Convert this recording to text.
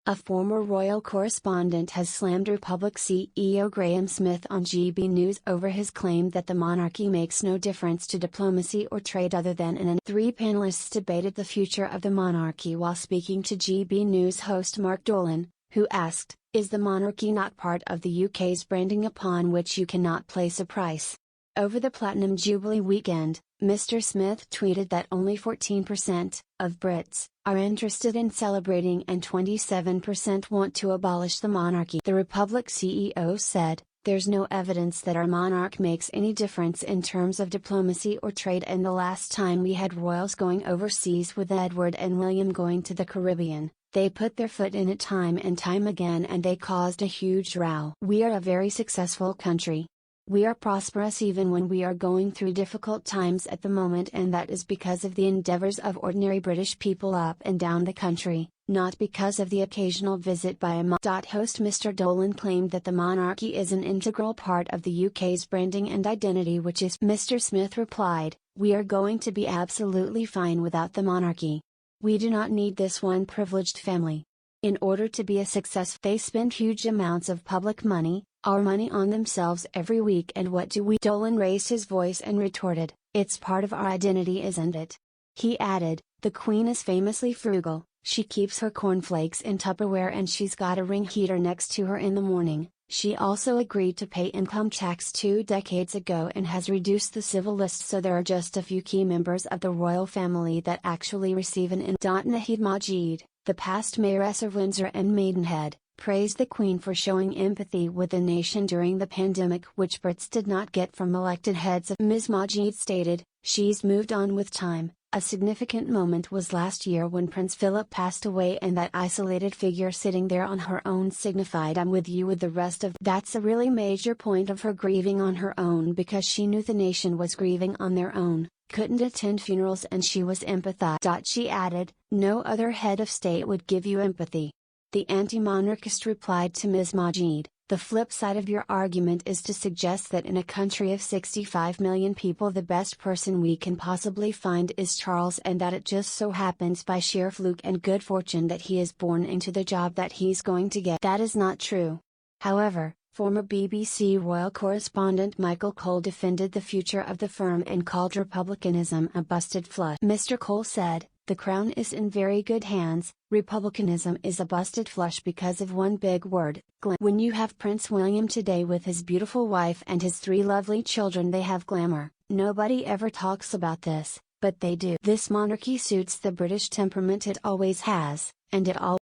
A former royal correspondent has slammed Republic CEO Graham Smith on GB News over his claim that the monarchy makes no difference to diplomacy or trade other than in an. Three panelists debated the future of the monarchy while speaking to GB News host Mark Dolan, who asked, "Is the monarchy not part of the UK's branding upon which you cannot place a price?" Over the Platinum Jubilee weekend, Mr. Smith tweeted that only 14% of Brits are interested in celebrating and 27% want to abolish the monarchy. The Republic CEO said, "There's no evidence that our monarch makes any difference in terms of diplomacy or trade, and the last time we had royals going overseas with Edward and William going to the Caribbean, they put their foot in it time and time again and they caused a huge row. We are a very successful country. We are prosperous even when we are going through difficult times at the moment, and that is because of the endeavours of ordinary British people up and down the country, not because of the occasional visit by a host." Mr. Dolan claimed that the monarchy is an integral part of the UK's branding and identity, which is. Mr. Smith replied, "We are going to be absolutely fine without the monarchy. We do not need this one privileged family. In order to be a success, they spend huge amounts of public money, our money, on themselves every week, and what do we?" Dolan raised his voice and retorted, "It's part of our identity, isn't it?" He added, "The Queen is famously frugal, she keeps her cornflakes in Tupperware and she's got a ring heater next to her in the morning. She also agreed to pay income tax 2 decades ago and has reduced the civil list so there are just a few key members of the royal family that actually receive an in." Nahid Majid, the past mayoress of Windsor and Maidenhead, praised the Queen for showing empathy with the nation during the pandemic, which Brits did not get from elected heads. Ms. Majid stated, "She's moved on with time. A significant moment was last year when Prince Philip passed away, and that isolated figure sitting there on her own signified I'm with you with the rest of." That's a really major point of her grieving on her own, because she knew the nation was grieving on their own, couldn't attend funerals, and she was empathetic. She added, "No other head of state would give you empathy." The anti-monarchist replied to Ms. Majid, "The flip side of your argument is to suggest that in a country of 65 million people the best person we can possibly find is Charles, and that it just so happens by sheer fluke and good fortune that he is born into the job that he's going to get. That is not true." However, former BBC royal correspondent Michael Cole defended the future of the firm and called republicanism a busted flush. Mr. Cole said, "The crown is in very good hands. Republicanism is a busted flush because of one big word, glam. When you have Prince William today with his beautiful wife and his 3 lovely children, they have glamour. Nobody ever talks about this, but they do. This monarchy suits the British temperament, it always has, and it always